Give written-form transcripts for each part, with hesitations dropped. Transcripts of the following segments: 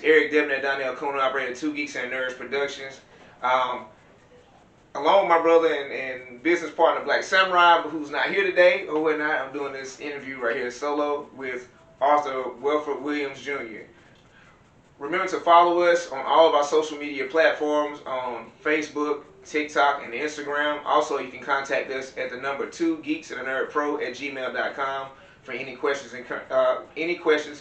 Eric Debner, Donnell Coon, operator 2 Geeks and Nerds Productions. Along with my brother and business partner Black Samurai, who's not here today or whatnot, I'm doing this interview right here solo with author Welford Williams Jr. Remember to follow us on all of our social media platforms on Facebook, TikTok, and Instagram. Also, you can contact us at the number 2 Geeks and Nerd Pro at gmail.com for any questions,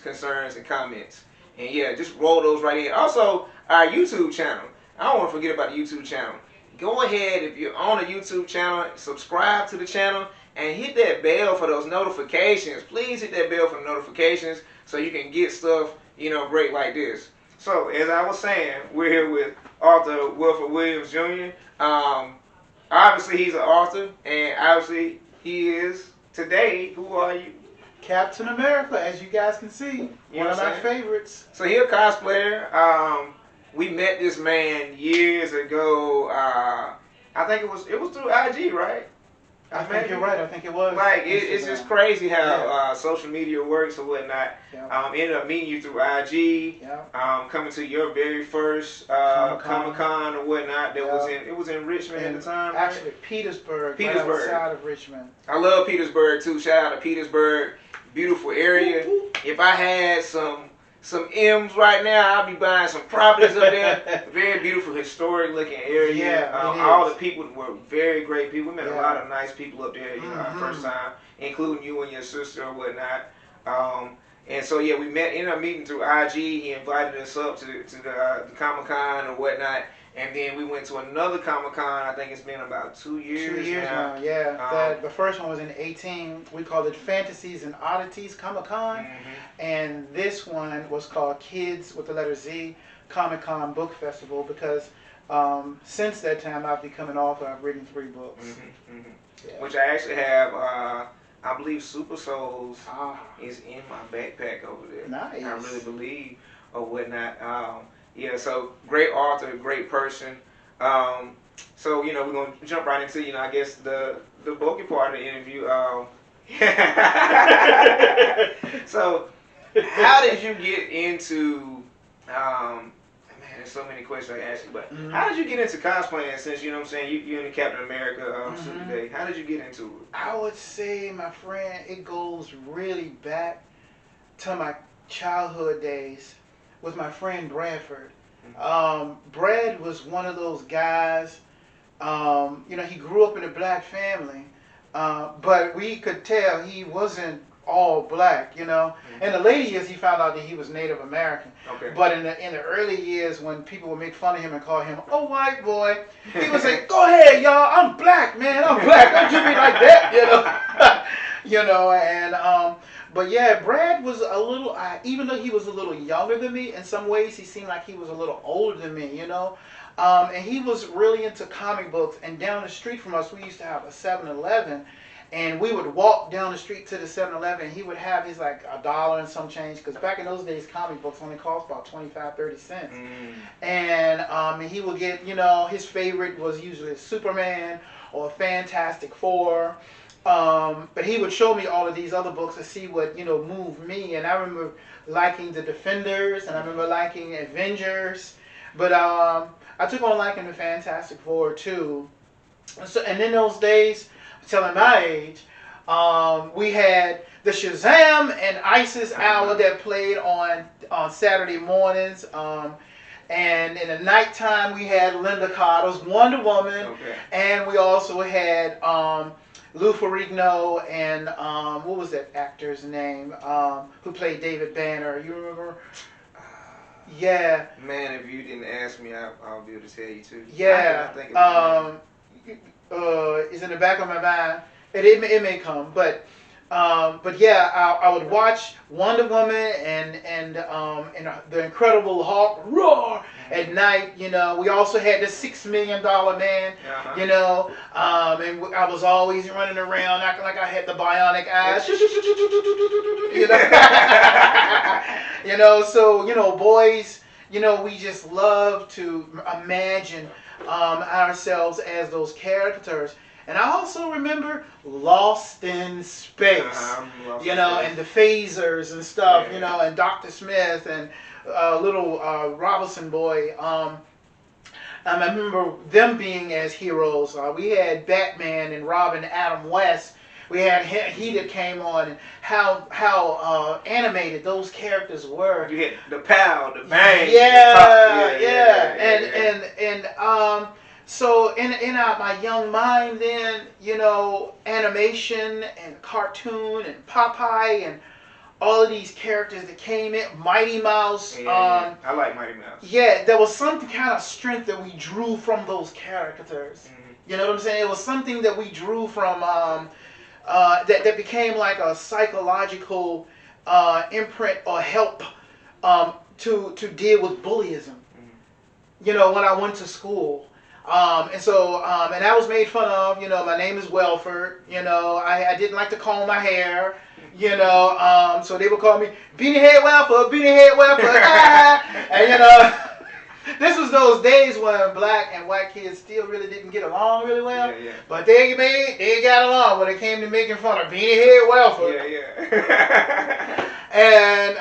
concerns, and comments. And yeah, just roll those right in. Also, our YouTube channel. I don't want to forget about the YouTube channel. Go ahead, if you're on a YouTube channel, subscribe to the channel and hit that bell for those notifications. Please hit that bell for the notifications so you can get stuff, great like this. So, as I was saying, we're here with author Welford Williams Jr. Obviously, he's an author, and obviously, he is today. Who are you? Captain America, as you guys can see, one of my favorites. So he's a cosplayer. We met this man years ago. I think it was through IG, right? I think you're right. I think it was. Like it's just crazy how social media works or whatnot. Yeah. Ended up meeting you through IG. Yeah. Coming to your very first Comic-Con or whatnot. It was in Richmond at the time. Actually, right? Petersburg. Right outside of Richmond. I love Petersburg too. Shout out to Petersburg, beautiful area. If I had some M's right now, I'll be buying some properties up there. Very beautiful, historic looking area. Yeah, all the people were very great people. We met a lot of nice people up there, our first time, including you and your sister or whatnot. And so yeah, we ended up meeting through IG. He invited us up to the Comic-Con or whatnot. And then we went to another Comic-Con. I think it's been about 2 years. 2 years now, yeah. The first one was in 2018. We called it Fantasies and Oddities Comic-Con. And this one was called Kids with the letter Z Comic-Con Book Festival because since that time I've become an author. I've written 3 books. Yeah. Which I actually have, I believe Super Souls is in my backpack over there. Nice. I really believe or whatnot. Yeah, so great author, great person. So, we're going to jump right into, I guess the bulky part of the interview. So, how did you get into, man, there's so many questions I can ask you, but how did you get into cosplaying since, you're in the Captain America suit today? How did you get into it? I would say, my friend, it goes really back to my childhood days with my friend Bradford. Brad was one of those guys, he grew up in a black family, but we could tell he wasn't all black, In the later years, he found out that he was Native American. Okay. But in the early years, when people would make fun of him and call him a white boy, he would say, "Go ahead, y'all, I'm black, man, I'm black, don't do me like that," and but yeah, Brad was a little, even though he was a little younger than me, in some ways he seemed like he was a little older than me, and he was really into comic books. And down the street from us, we used to have a 7-Eleven, and we would walk down the street to the 7-Eleven, and he would have his like $1 and some change, because back in those days, comic books only cost about 25-30 cents. And he would get, his favorite was usually Superman or Fantastic Four. But he would show me all of these other books to see what, moved me. And I remember liking the Defenders, and I remember liking Avengers. But I took on liking the Fantastic Four too. And in those days, telling my age, we had the Shazam and Isis Hour that played on Saturday mornings. And in the nighttime, we had Linda Carter's Wonder Woman. And we also had Lou Ferrigno and what was that actor's name who played David Banner? You remember? Yeah. Man, if you didn't ask me, I'll be able to tell you too. Yeah. It's in the back of my mind. It may come, but yeah, I would watch Wonder Woman and the Incredible Hulk roar at night. We also had the $6 Million Man. And I was always running around acting like I had the bionic eyes. So boys, we just love to imagine ourselves as those characters. And I also remember Lost in Space, and the phasers and stuff, and Dr. Smith, and little Robinson boy. I remember them being as heroes. We had Batman and Robin, Adam West. We had he that came on, and how animated those characters were. You hit the pow, the bang. And so in my young mind then, you know, animation and cartoon and Popeye and all of these characters that came in, Mighty Mouse. I like Mighty Mouse. Yeah, there was some kind of strength that we drew from those characters. Mm-hmm. You know what I'm saying? It was something that we drew from that became like a psychological imprint or help to deal with bullyism. Mm-hmm. You know, when I went to school. And I was made fun of. You know, my name is Welford. You know, I didn't like to comb my hair. You know, so they would call me Beanie Head Welford, Beanie Head Welford. And you know, this was those days when black and white kids still really didn't get along really well. Yeah, yeah. But they got along when it came to making fun of Beanie Head Welford. Yeah. And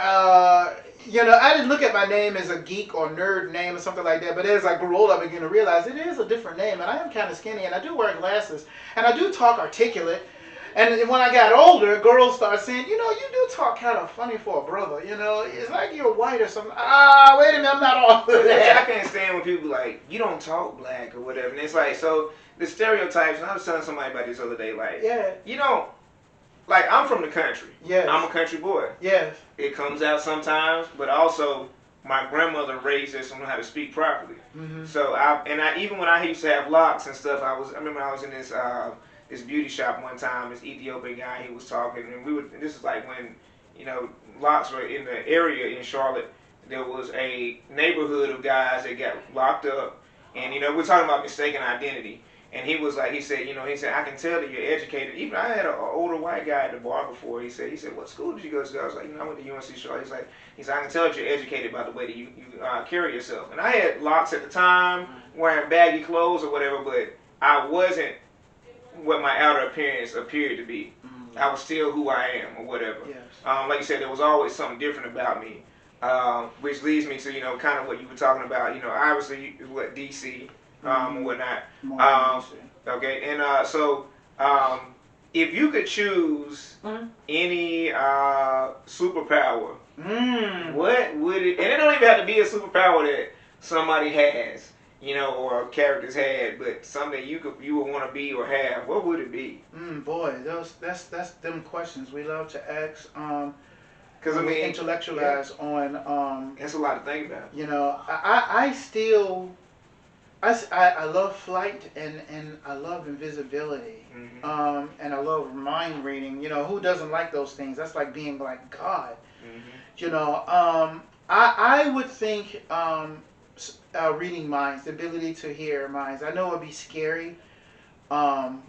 you know, I didn't look at my name as a geek or nerd name or something like that, but as I grew older, I began to realize it is a different name, and I am kind of skinny, and I do wear glasses, and I do talk articulate, and when I got older, girls started saying, you know, you do talk kind of funny for a brother, you know, it's like you're white or something. Wait a minute, I'm not all of that. I can't stand when people like, you don't talk black or whatever, and it's like, so, the stereotypes, and I was telling somebody about this the other day, like, you don't, like, I'm from the country. Yes. I'm a country boy. Yes. It comes out sometimes, but also my grandmother raised us to know how to speak properly. Mm-hmm. So even when I used to have locks and stuff, I remember I was in this this beauty shop one time. This Ethiopian guy, he was talking, and this is like when, you know, locks were in the area in Charlotte. There was a neighborhood of guys that got locked up, and you know, we're talking about mistaken identity. And he was like, he said, I can tell that you're educated. Even I had an older white guy at the bar before. He said, what school did you go to? I was like, I went to UNC Charlotte. He's like, I can tell that you're educated by the way that you carry yourself. And I had locks at the time, wearing baggy clothes or whatever, but I wasn't what my outer appearance appeared to be. Mm-hmm. I was still who I am or whatever. Yes. Like you said, there was always something different about me, which leads me to, you know, kind of what you were talking about. You know, obviously, what DC. And whatnot. Okay, and so if you could choose any superpower, what would it? And it don't even have to be a superpower that somebody has, you know, or characters had, but something you would want to be or have. What would it be? Boy, that's them questions we love to ask. Because I mean, intellectualize on. That's a lot to think about. You know, I still. I love flight and I love invisibility, and I love mind reading. You know, who doesn't like those things? That's like being like God. You know, I would think reading minds, the ability to hear minds. I know it would be scary on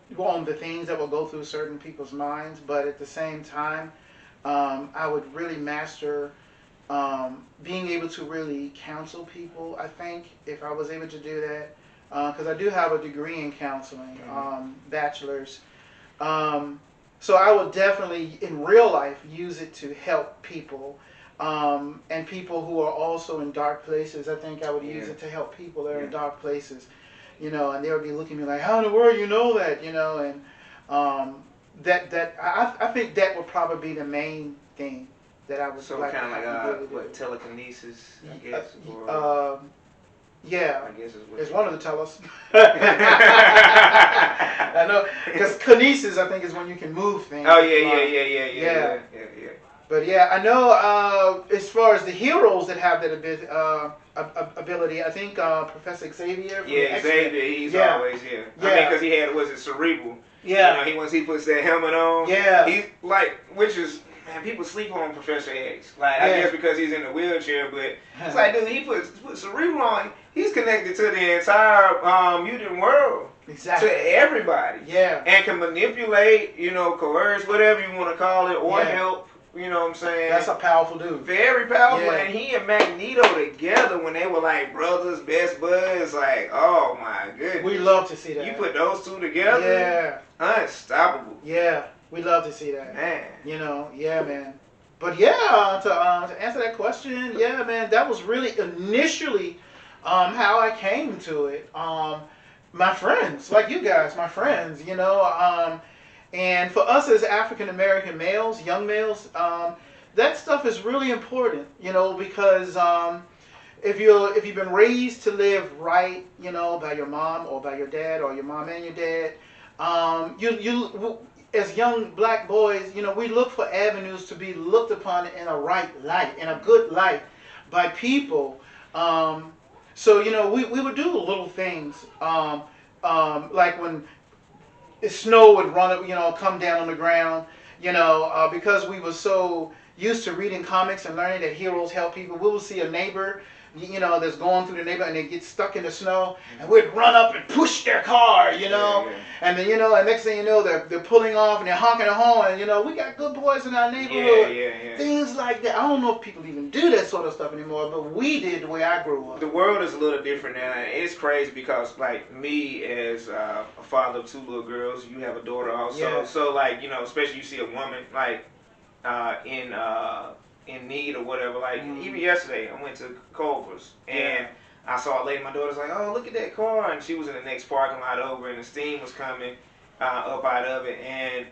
the things that will go through certain people's minds, but at the same time, I would really master being able to really counsel people. I think if I was able to do that, because I do have a degree in counseling, bachelor's. So I would definitely, in real life, use it to help people. And people who are also in dark places. I think I would use it to help people that are in dark places. You know, and they would be looking at me like, how in the world you know that? You know, and I think that would probably be the main thing that I would like kind of like telekinesis, I guess. Or, yeah, I guess it's one of the tellers. I know, because kinesis, I think, is when you can move things. Oh yeah. But yeah, I know as far as the heroes that have that ability, I think Professor Xavier. Xavier, he's always I mean, because he had cerebral. Yeah. You know, once he puts that helmet on. Yeah. He's like, which is. Man, people sleep on Professor X. Like, I guess because he's in the wheelchair, but it's like, dude, he puts cerebral on. He's connected to the entire mutant world. Exactly. To everybody. Yeah. And can manipulate, you know, coerce, whatever you want to call it, or help. You know what I'm saying? That's a powerful dude. Very powerful. Yeah. And he and Magneto together when they were like brothers, best buds. Like, oh my goodness. We love to see that. You put those two together. Yeah. Unstoppable. Yeah. We love to see that. Man. You know, yeah, man. But yeah, to answer that question, yeah, man, that was really initially how I came to it. My friends, like you guys, my friends, you know, and for us as African American males, young males, that stuff is really important, you know, because if you've been raised to live right, you know, by your mom or by your dad or your mom and your dad, you as young black boys, you know, we look for avenues to be looked upon in a right light, in a good light, by people. So you know, we would do little things, like when snow would run up, you know, come down on the ground, you know, because we were so used to reading comics and learning that heroes help people. We would see a neighbor, you know, that's going through the neighborhood and they get stuck in the snow, and we'd run up and push their car, you know, and then, you know, and next thing you know, they're pulling off and they're honking a horn, and, you know, we got good boys in our neighborhood, things like that. I don't know if people even do that sort of stuff anymore, but we did the way I grew up. The world is a little different now, and it's crazy because, like, me as a father of 2 little girls, you have a daughter also, so, like, you know, especially you see a woman, like, in need or whatever. Like even yesterday, I went to Culver's and I saw a lady. My daughter's like, "Oh, look at that car!" And she was in the next parking lot over, and the steam was coming up out of it. And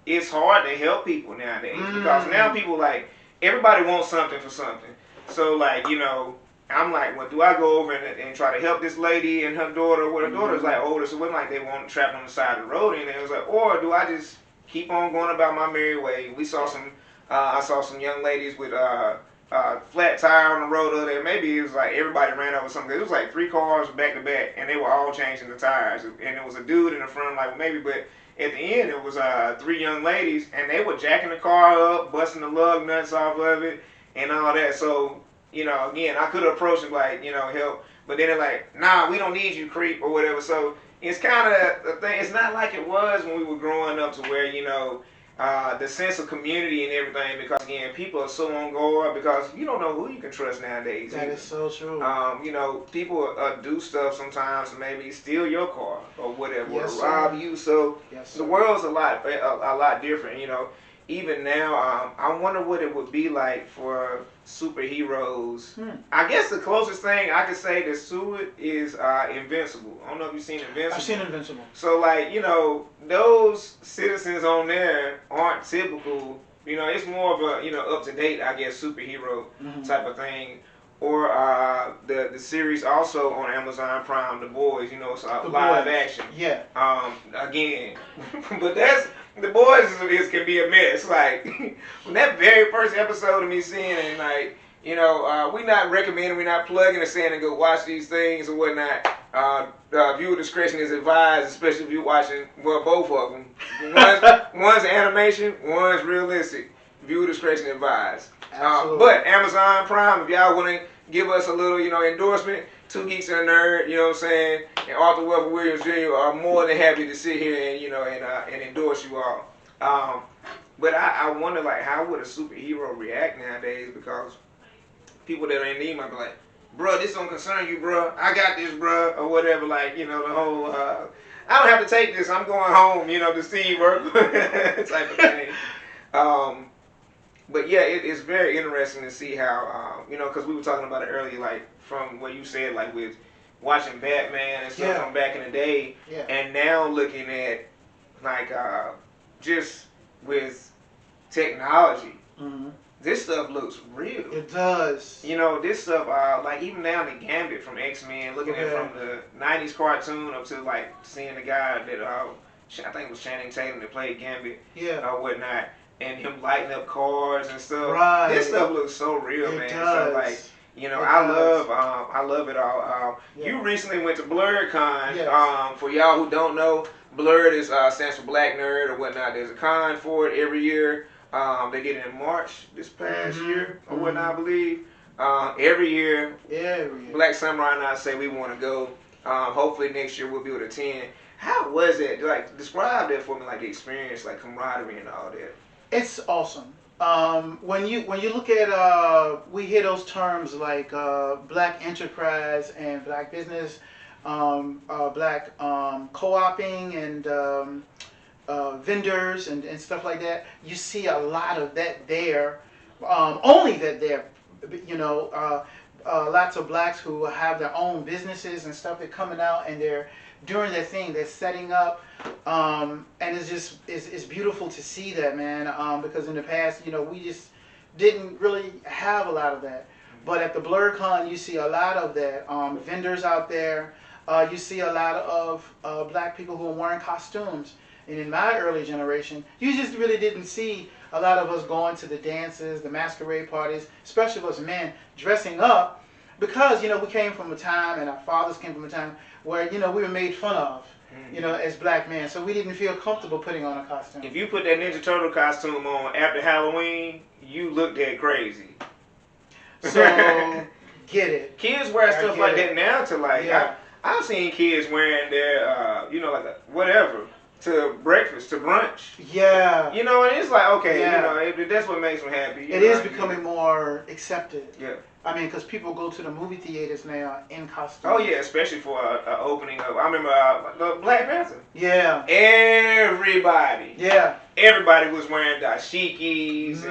it's hard to help people nowadays because now people like everybody wants something for something. So like you know, I'm like, well, do I go over and try to help this lady and her daughter? Well, her daughter's like older, so it wasn't like they want trapped on the side of the road. And it was like, or do I just keep on going about my merry way? We saw some. I saw some young ladies with flat tire on the road over there. Maybe it was like everybody ran over something. It was like 3 cars back to back, and they were all changing the tires. And it was a dude in the front, like maybe, but at the end it was 3 young ladies, and they were jacking the car up, busting the lug nuts off of it, and all that. So you know, again, I could have approached them like, you know, help, but then they're like, nah, we don't need you, creep, or whatever. So it's kind of a thing. It's not like it was when we were growing up to where, you know, the sense of community and everything, because again, people are so on guard because you don't know who you can trust nowadays. That is so true. You know, people do stuff sometimes to maybe steal your car or whatever, or rob you. So the world's a lot different. You know, even now, I wonder what it would be like for superheroes. I guess the closest thing I could say to it is Invincible. I don't know if you've seen Invincible. I've seen Invincible. So like, you know, those citizens on there aren't typical. You know, it's more of a, you know, up to date, I guess, superhero type of thing. Or the series also on Amazon Prime, The Boys. You know, it's live action. Yeah. Again, but that's. The Boys can be a mess. Like, when that very first episode of me seeing it, and like, you know, we're not recommending, we're not plugging or saying to go watch these things or whatnot. Viewer discretion is advised, especially if you're watching, well, both of them. One's animation, one's realistic. Viewer discretion advised. But Amazon Prime, if y'all want to give us a little, you know, endorsement, 2 Geeks and a Nerd, you know what I'm saying, and Arthur Welford Williams Jr. are more than happy to sit here and, you know, and endorse you all. But I wonder, like, how would a superhero react nowadays? Because people that are in need might be like, bro, this don't concern you, bro. I got this, bro, or whatever. Like, you know, the whole, I don't have to take this. I'm going home, you know, to Steve Urkel type of thing. But yeah, it's very interesting to see how, you know, because we were talking about it earlier, like from what you said, like with watching Batman and stuff from back in the day, and now looking at like just with technology, this stuff looks real. It does. You know, this stuff, like even down to Gambit from X-Men, looking at from the 90s cartoon up to like seeing the guy that I think it was Channing Tatum that played Gambit, or whatnot. And him lighting up cars and stuff. Right. This stuff looks so real, man. Does. So like, you know, I love it all. You recently went to BlerdCon. For y'all who don't know, Blerd is stands for Black Nerd or whatnot. There's a con for it every year. They did it in March this past year or whatnot, I believe. Every year, Black Samurai and I say we want to go. Hopefully next year we'll be able to attend. How was it? Like, describe that for me, like the experience, like camaraderie and all that. It's awesome. When you look at we hear those terms like black enterprise and black business, black co-oping and vendors and stuff like that. You see a lot of that there only that they're, you know, lots of blacks who have their own businesses and stuff. They're coming out and they're doing their thing. They're setting up, and it's just it's beautiful to see that, man. Because in the past, you know, we just didn't really have a lot of that. But at the BlerdCon, you see a lot of that. Vendors out there. You see a lot of black people who are wearing costumes. And in my early generation, you just really didn't see a lot of us going to the dances, the masquerade parties, especially us men dressing up, because, you know, we came from a time, and our fathers came from a time where, you know, we were made fun of, you know, as black men. So we didn't feel comfortable putting on a costume. If you put that Ninja Turtle costume on after Halloween, you looked at crazy. So, get it. Kids wear stuff like that now to like, Yeah. I've seen kids wearing their, you know, like whatever, to breakfast, to brunch. Yeah. You know, and it's like, okay, Yeah. you know, that's what makes them happy. It is becoming more accepted. Yeah. I mean, because people go to the movie theaters now in costumes. Oh, yeah, especially for an opening of, I remember the Black Panther. Yeah. Everybody. Yeah. Everybody was wearing dashikis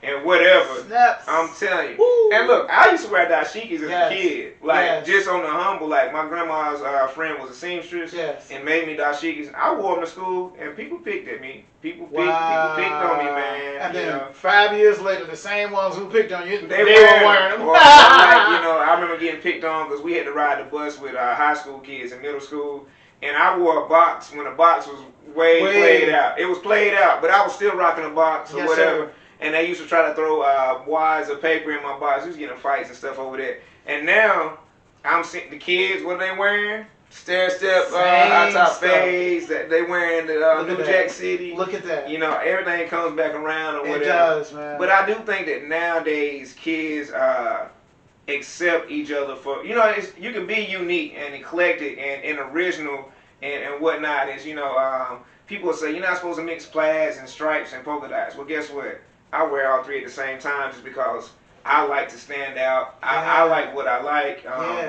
and whatever. Snaps. I'm telling you. Woo. And look, I used to wear dashikis as Yes. a kid. Like, Yes. just on the humble. Like, my grandma's friend was a seamstress Yes. and made me dashikis. I wore them to school, and people picked at me. People picked on me, man. And you then know. 5 years later, the same ones who picked on you, They were were wearing them. Or, like, you know, I remember getting picked on because we had to ride the bus with high school kids in middle school. And I wore a box when the box was way played out. It was played out, but I was still rocking a box or Yes, whatever. sir. And they used to try to throw wads of paper in my box. We was getting fights and stuff over that. And now I'm seeing the kids, what are they wearing? Stair step, high top fades. That they wearing the New Jack City. Look at that. You know, everything comes back around or whatever. It does, man. But I do think that nowadays kids accept each other for, you know, you can be unique and eclectic and original and whatnot. Is, you know, people will say you're not supposed to mix plaids and stripes and polka dots. Well, guess what? I wear all three at the same time just because I like to stand out. I like what I like. You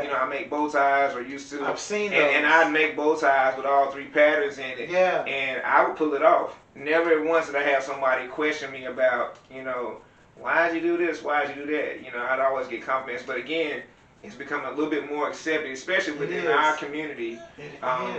know, I make bow ties or used to. I've seen those. And I make bow ties with all three patterns in it. Yeah. And I would pull it off. Never once did I have somebody question me about, you know, why'd you do this? Why'd you do that? You know, I'd always get compliments. But again, it's become a little bit more accepted, especially within our community.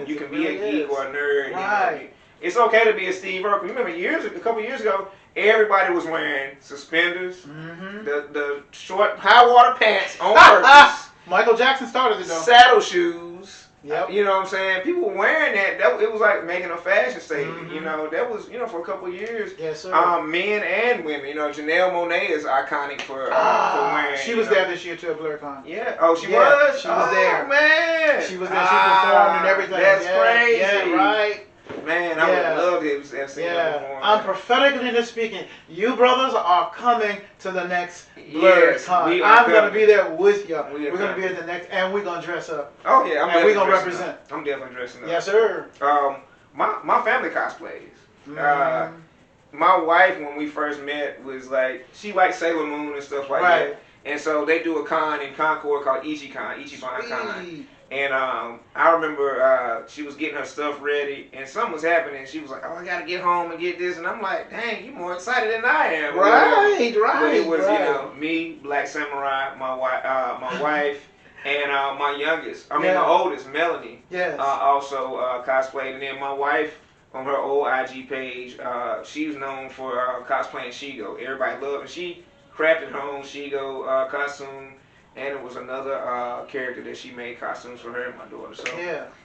You can be a geek or a nerd. Right. You know, it's okay to be a Steve Urkel. Remember, a couple years ago, everybody was wearing suspenders, the short high water pants on purpose, Michael Jackson started it though. saddle shoes. Yep. You know what I'm saying? People were wearing that. It was like making a fashion statement. You know, that was, you know, for a couple of years. Yes, sir. Men and women. You know, Janelle Monáe is iconic for wearing. She was there this year too at BlerdCon. Yeah. Oh, she was? She was there. Oh, man. She was there. She performed and everything. That's crazy. Yeah, right. Man, I would love to have seen her perform. I'm prophetically speaking. You brothers are coming to the next BlerdCon. I'm going to be there with you. We're going to be at the next, and we're going to dress up. Oh yeah, and we're going to represent. I'm definitely dressing up. Yes, sir. My family cosplays. My wife, when we first met, was like, she liked Sailor Moon and stuff like that. And so they do a con in Concord called Ichiban Con. And I remember she was getting her stuff ready, and something was happening. She was like, "Oh, I gotta get home and get this," and I'm like, "Dang, you more excited than I am." Right. But it was, you know, me, Black Samurai, my wife, and my youngest. The oldest, Melanie. Yes. Also cosplayed, and then my wife on her old IG page, she was known for cosplaying Shigo. Everybody loved, and she crafted her own Shigo costume. And it was another character that she made costumes for her and my daughter. So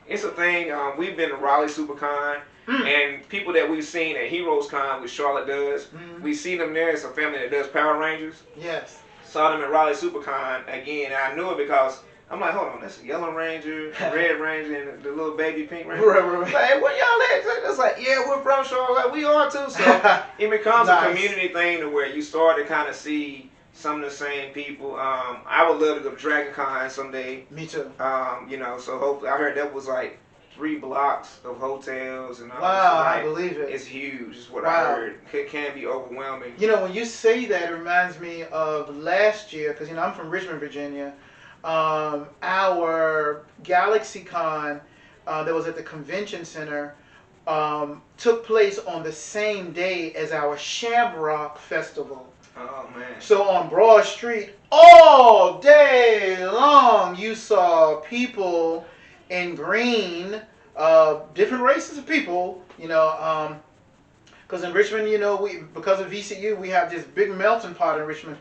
it's a thing. We've been to Raleigh Supercon, and people that we've seen at Heroes Con, which Charlotte does, we see them there. It's a family that does Power Rangers. Yes. Saw them at Raleigh Supercon again. And I knew it because I'm like, hold on, that's a yellow ranger, red ranger, and the little baby pink ranger. Right. Like, hey, where y'all at? It's like, yeah, we're from Charlotte. Like, we are too. So it becomes a community thing to where you start to kind of see some of the same people. I would love to go to Dragon Con someday. Me too. You know, so hopefully, I heard that was like 3 blocks of hotels and all. Wow, like, I believe it. It's huge. Is what I heard. It can be overwhelming. You know, when you say that, it reminds me of last year, because, you know, I'm from Richmond, Virginia. Our Galaxy Con that was at the convention center took place on the same day as our Shamrock Festival. Oh man. So on Broad Street, all day long, you saw people in green, different races of people. Because in Richmond, because of VCU, we have this big melting pot in Richmond.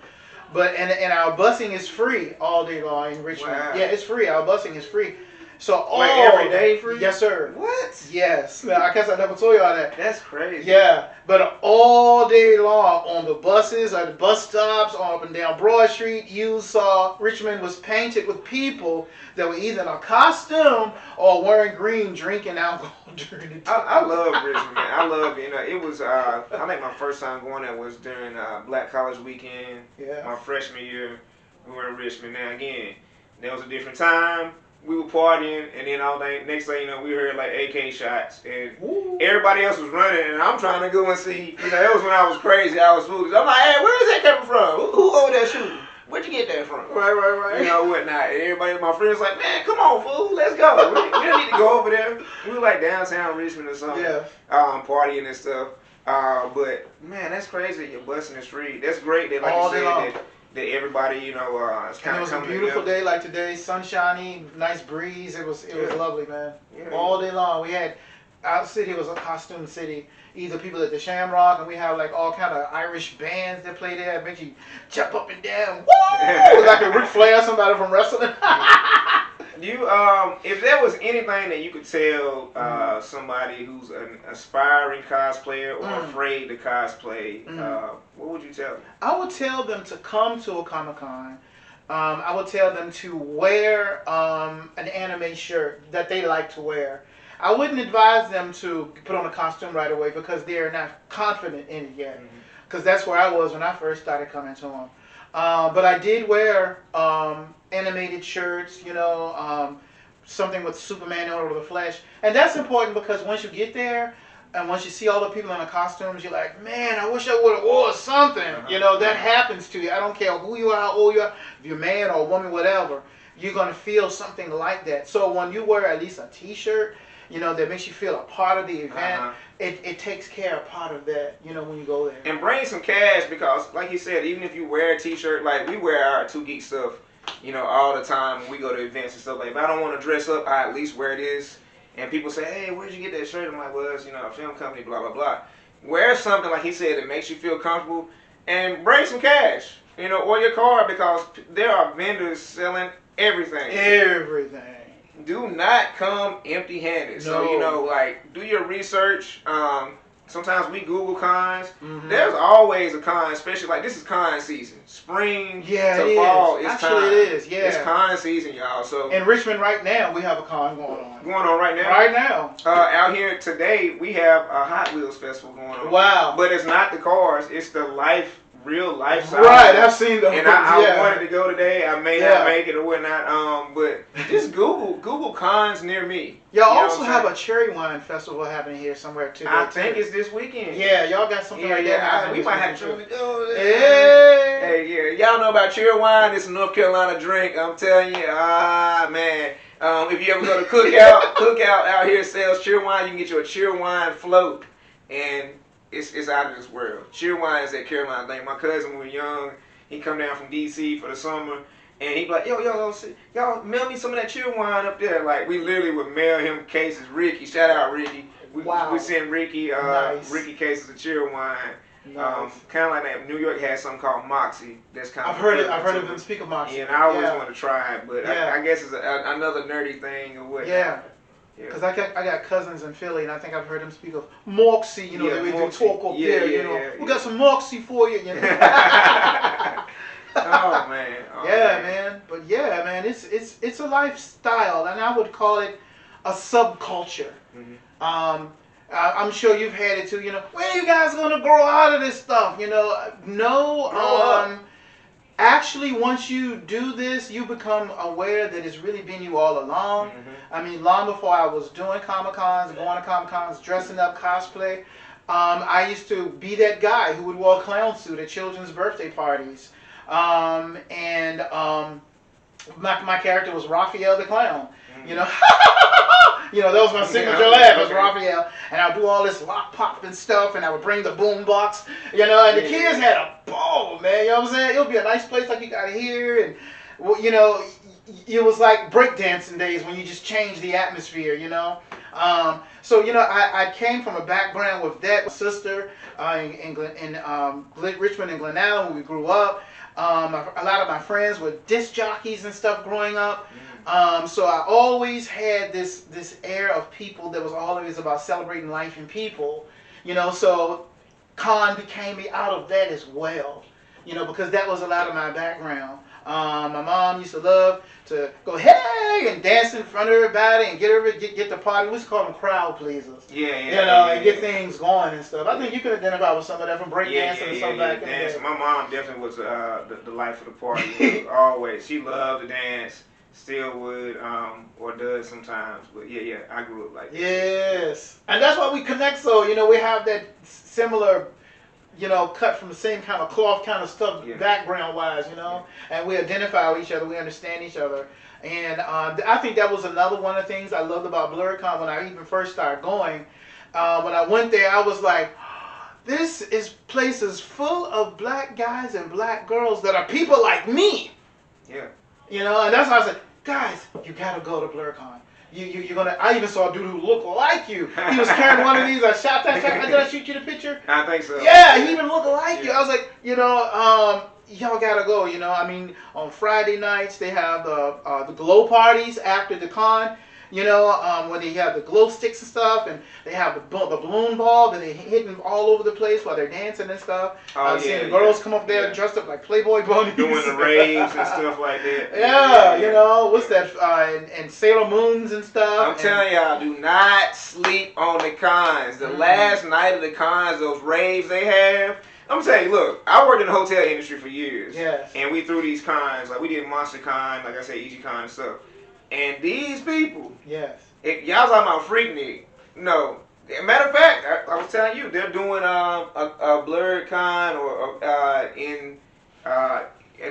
But and our busing is free all day long in Richmond. Wow. Yeah, it's free. Our busing is free. So all every day free? Yes, sir. What? Yes. Now, I guess I never told y'all that. That's crazy. Yeah, but all day long on the buses, or the bus stops, up and down Broad Street, you saw Richmond was painted with people that were either in a costume or wearing green, drinking alcohol during the time. I love Richmond, man. I love it. It was. I think my first time going there was during Black College Weekend. Yeah. My freshman year, we were in Richmond. Now again, there was a different time. We were partying, and then all day, next thing you know, we heard like AK shots, and everybody else was running, and I'm trying to go and see. That was when I was crazy. I was foolish. I'm like, hey, where is that coming from? Who over there shooting? Where'd you get that from? Right. Whatnot. And everybody, my friends, like, man, come on, fool, let's go. We don't need to go over there. We were like downtown Richmond or something, partying and stuff. But man, that's crazy. You're busting the street. That's great. That, like all you day said, long. that everybody, is kind it of was a beautiful day like today, sunshiny, nice breeze. It was lovely, man. Yeah. All day long. We had, our city was a costume city. Either people at the Shamrock, and we have like all kind of Irish bands that play there. Make you jump up and down. Woo! Like a Ric Flair, somebody from wrestling. If there was anything that you could tell somebody who's an aspiring cosplayer or afraid to cosplay, what would you tell them? I would tell them to come to a Comic-Con. I would tell them to wear an anime shirt that they like to wear. I wouldn't advise them to put on a costume right away because they're not confident in it yet. Because that's where I was when I first started coming to them. But I did wear animated shirts, something with Superman or the Flash. And that's important because once you get there and once you see all the people in the costumes, you're like, man, I wish I would have wore something. That happens to you. I don't care who you are, how old you are, if you're a man or a woman, whatever. You're going to feel something like that. So when you wear at least a t-shirt, that makes you feel a part of the event, it takes care of part of that, when you go there. And bring some cash because, like you said, even if you wear a t-shirt, like we wear our 2 Geek stuff, all the time when we go to events and stuff. Like if I don't want to dress up, I at least wear this. And people say, hey, where'd you get that shirt? I'm like, well, it's, a film company, blah, blah, blah. Wear something, like he said, that makes you feel comfortable. And bring some cash, or your card because there are vendors selling everything. Everything. Do not come empty-handed. No. So, do your research. Sometimes we Google cons. There's always a con, especially this is con season. Spring to fall. It's Actually, time. it is. Yeah. It's con season, y'all. So in Richmond right now, we have a con going on. Going on right now? Right now. Out here today, we have a Hot Wheels festival going on. Wow. But it's not the cars. It's the real life size. Right, I've seen them. And I wanted to go today. I may not make it or whatnot. But just Google cons near me. Y'all also have a cherry wine festival happening here somewhere too. I think it's this weekend. Yeah, y'all got something like that. We might have to go. Hey, yeah. Y'all know about cherry wine? It's a North Carolina drink. I'm telling you, man. If you ever go to Cookout out here sells cherry wine. You can get you a cherry wine float, and it's out of this world. Cherry wine is that Carolina thing. My cousin, when we were young, he come down from D.C. for the summer. And he'd be like, y'all mail me some of that cherry wine up there. Like, we literally would mail him cases. Ricky, shout out Ricky. We send Ricky Ricky cases of cherry wine. Nice. Kind of like that. New York has something called Moxie. That's kind of. I've heard of them speak of Moxie. Yeah, and I always wanted to try it, but I guess it's another nerdy thing or what. Yeah. Because I got cousins in Philly, and I think I've heard them speak of Moxie. They talk up there. We got some Moxie for you. Oh man. Man. But man, it's a lifestyle, and I would call it a subculture. I'm sure you've had it too. When are you guys gonna grow out of this stuff? Actually, once you do this, you become aware that it's really been you all along. I mean, long before I was doing Comic-Cons, going to Comic-Cons, dressing up, cosplay, I used to be that guy who would wear a clown suit at children's birthday parties. my character was Raphael the clown. Mm-hmm. You know, that was my signature laugh. Was Raphael, and I'd do all this lock pop and stuff, and I would bring the boom box. And the kids had a ball, man. You know what I'm saying? It would be a nice place like you got here, and it was like breakdancing days when you just change the atmosphere. So I came from a background with that. My sister in Richmond and Glen Allen when we grew up. A lot of my friends were disc jockeys and stuff growing up. So I always had this air of people that was always about celebrating life and people. So con became me out of that as well. Because that was a lot of my background. My mom used to love to go, hey, and dance in front of everybody and get the party. We used to call them crowd pleasers. And get things going and stuff. I think you could identify with some of that from breakdancing and stuff back in the day. My mom definitely was the life of the party. Always. She loved to dance. Still would, or does sometimes. But I grew up like that. Yes. And that's why we connect so, we have that similar cut from the same kind of cloth kind of stuff, background-wise, and we identify with each other, we understand each other, and I think that was another one of the things I loved about BlerdCon when I even first started going. When I went there, I was like, this place is full of black guys and black girls that are people like me. Yeah. And that's why I said, guys, you gotta go to BlerdCon. You're gonna. I even saw a dude who looked like you. He was carrying one of these. I shot that. Did I shoot you the picture? I think so. Yeah, he even looked like you. I was like, y'all gotta go. I mean, on Friday nights they have the glow parties after the con. When they have the glow sticks and stuff, and they have the balloon ball that they hitting all over the place while they're dancing and stuff. Seeing the girls come up there dressed up like Playboy bunnies, doing the raves and stuff like that. What's that? And Sailor Moons and stuff. I'm telling y'all, do not sleep on the cons. The last night of the cons, those raves they have. I'm telling you, look, I worked in the hotel industry for years. Yes. And we threw these cons, like we did Monster Con, like I said, EG Con and stuff. And these people, if y'all talking about Freaknik, no. Matter of fact, I was telling you, they're doing a BlerdCon or at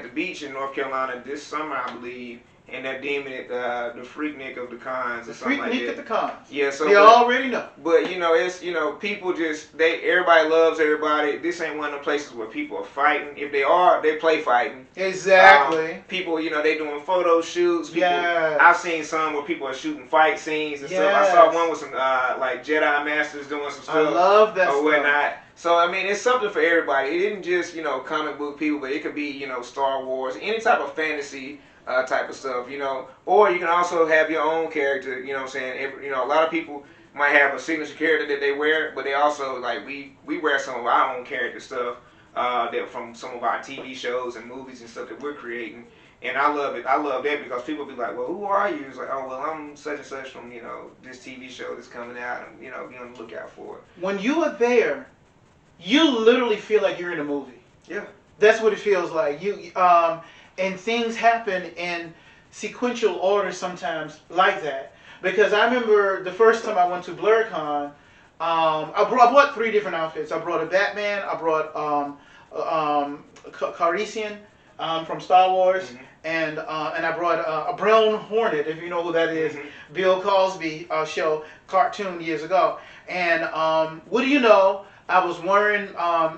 the beach in North Carolina this summer, I believe. And they're deeming it the Freaknik of the cons or something like that. Freaknik of the cons. Yeah, so they already know. But it's people just everybody loves everybody. This ain't one of the places where people are fighting. If they are, they play fighting. Exactly. People, they doing photo shoots. People, yes. I've seen some where people are shooting fight scenes and stuff. I saw one with some like Jedi Masters doing some stuff. I love that or stuff. whatnot. So I mean, it's something for everybody. It isn't just comic book people, but it could be Star Wars, any type of fantasy. Type of stuff, or you can also have your own character, what I'm saying? A lot of people might have a signature character that they wear, but they also, like, we wear some of our own character stuff that from some of our TV shows and movies and stuff that we're creating, and I love it. I love that because people be like, well, who are you? It's like, oh, well, I'm such and such from, this TV show that's coming out, and, be on the lookout for it. When you are there, you literally feel like you're in a movie. Yeah. That's what it feels like. And things happen in sequential order sometimes like that. Because I remember the first time I went to BlerdCon, I brought 3 different outfits. I brought a Batman, I brought Cardassian from Star Wars, and I brought a Brown Hornet, if you know who that is, Bill Cosby show cartoon years ago. And what do you know? I was wearing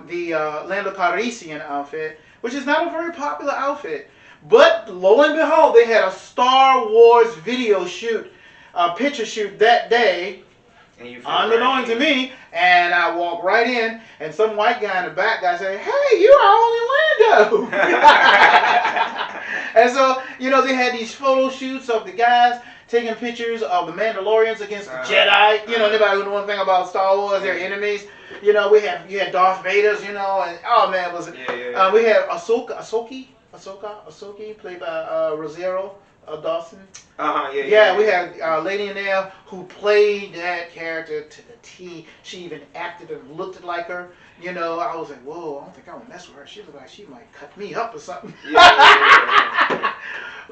the Lando Calrissian outfit, which is not a very popular outfit. But lo and behold, they had a Star Wars video shoot, picture shoot that day, unbeknown to me, and I walked right in, and some white guy in the back guy said, "Hey, you are only Lando." And so, they had these photo shoots of the guys taking pictures of the Mandalorians against the Jedi. Anybody who knows anything about Star Wars, their enemies. You had Darth Vader's, and oh man, was it? We had Ahsoka, played by Rosario Dawson. We had a lady in there who played that character to the T. She even acted and looked like her. I was like, whoa, I don't think I want to mess with her. She looked like she might cut me up or something.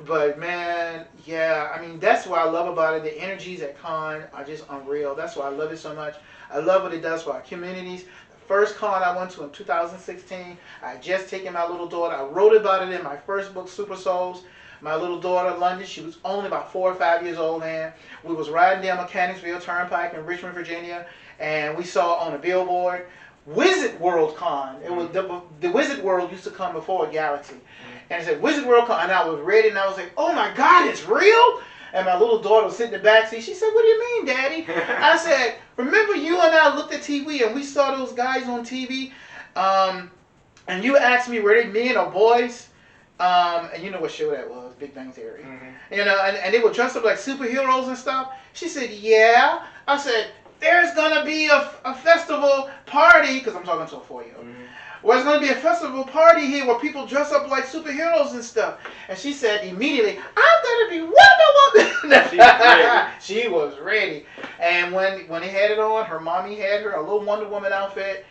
But man, I mean, that's what I love about it. The energies at con are just unreal. That's why I love it so much. I love what it does for our communities. The first con I went to in 2016, I had just taken my little daughter. I wrote about it in my first book, Super Souls. My little daughter, London, she was only about 4 or 5 years old then. We was riding down Mechanicsville Turnpike in Richmond, Virginia, and we saw on a billboard Wizard World Con. It was the Wizard World used to come before Galaxy. And it said Wizard World Con, and I was ready, and I was like, oh my God, it's real? And my little daughter was sitting in the back seat. She said, what do you mean, Daddy? I said, remember you and I looked at TV, and we saw those guys on TV, and you asked me, were they men or boys? And you know what show that was, Big Bang Theory. You know, and they were dressed up like superheroes and stuff. She said, yeah. I said, there's going to be a festival party, because I'm talking to a 4-year-old. Well, there's going to be a festival party here where people dress up like superheroes and stuff. And she said immediately, I'm going to be Wonder Woman. She was ready. And when they had it on, her mommy had her a little Wonder Woman outfit.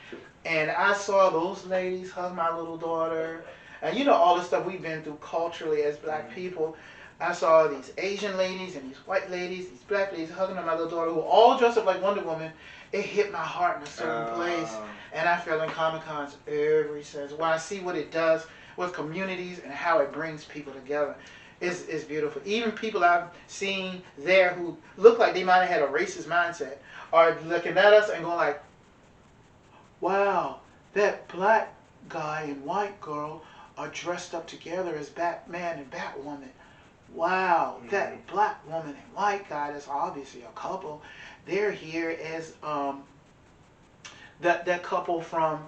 And I saw those ladies hug my little daughter. And you know all the stuff we've been through culturally as black people. I saw these Asian ladies and these white ladies, these black ladies hugging my little daughter who were all dressed up like Wonder Woman. It hit my heart in a certain place. And I feel in Comic-Cons ever since. When I see what it does with communities and how it brings people together, it's beautiful. Even people I've seen there who look like they might have had a racist mindset are looking at us and going like, wow, that black guy and white girl are dressed up together as Batman and Batwoman. Wow, that black woman and white guy, that's obviously a couple, they're here as that couple from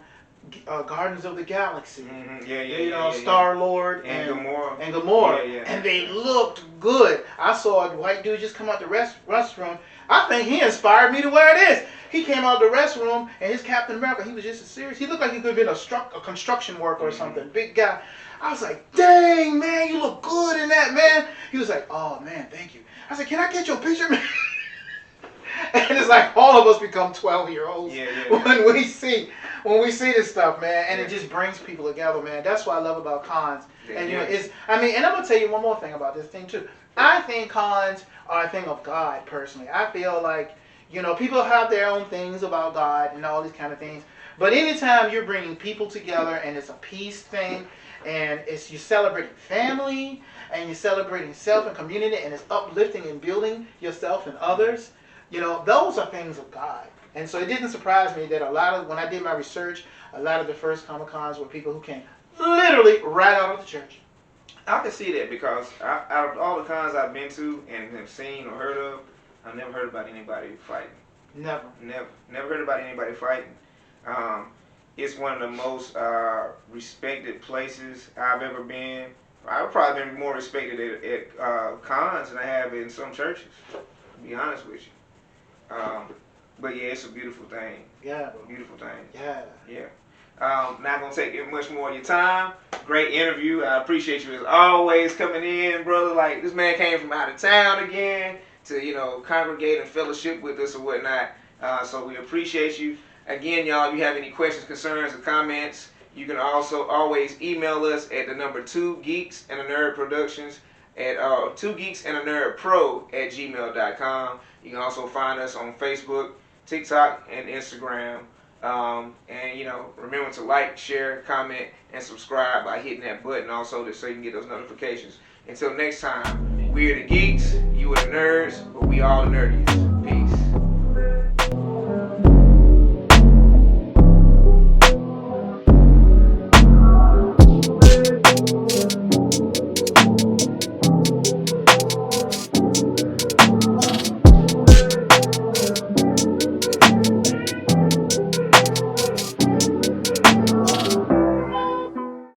Guardians of the Galaxy. Star-Lord and Gamora. And they looked good. I saw a white dude just come out the restroom. I think he inspired me to wear this. He came out the restroom and his Captain America, he was just as serious. He looked like he could have been a construction worker or something. Big guy. I was like, dang, man, you look good in that, man. He was like, oh, man, thank you. I said, can I get your picture, man? And it's like all of us become 12-year-olds when we see this stuff, man. And it just brings people together, man. That's what I love about cons. And you know, and I'm gonna tell you one more thing about this thing too. I think cons are a thing of God, personally. I feel like, you know, people have their own things about God and all these kind of things. But anytime you're bringing people together and it's a peace thing, and it's you're celebrating family, and you're celebrating self and community, and it's uplifting and building yourself and others, you know, those are things of God. And so it didn't surprise me that when I did my research, a lot of the first Comic-Cons were people who came literally right out of the church. I can see that because out of all the cons I've been to and have seen or heard of, I've never heard about anybody fighting. Never heard about anybody fighting. It's one of the most respected places I've ever been. I've probably been more respected at cons than I have in some churches, to be honest with you. But yeah, it's a beautiful thing. Yeah. Beautiful thing. Yeah. Yeah. Not going to take much more of your time. Great interview. I appreciate you as always coming in, brother. Like, this man came from out of town again to, you know, congregate and fellowship with us or whatnot. So we appreciate you. Again, y'all, if you have any questions, concerns, or comments, you can also always email us at the number 2 Geeks and a Nerd Productions at 2 Geeks and a Nerd Pro at gmail.com. You can also find us on Facebook, TikTok, and Instagram. And, you know, remember to like, share, comment, and subscribe by hitting that button also so you can get those notifications. Until next time, we're the Geeks, you are the Nerds, but we all the nerdiest.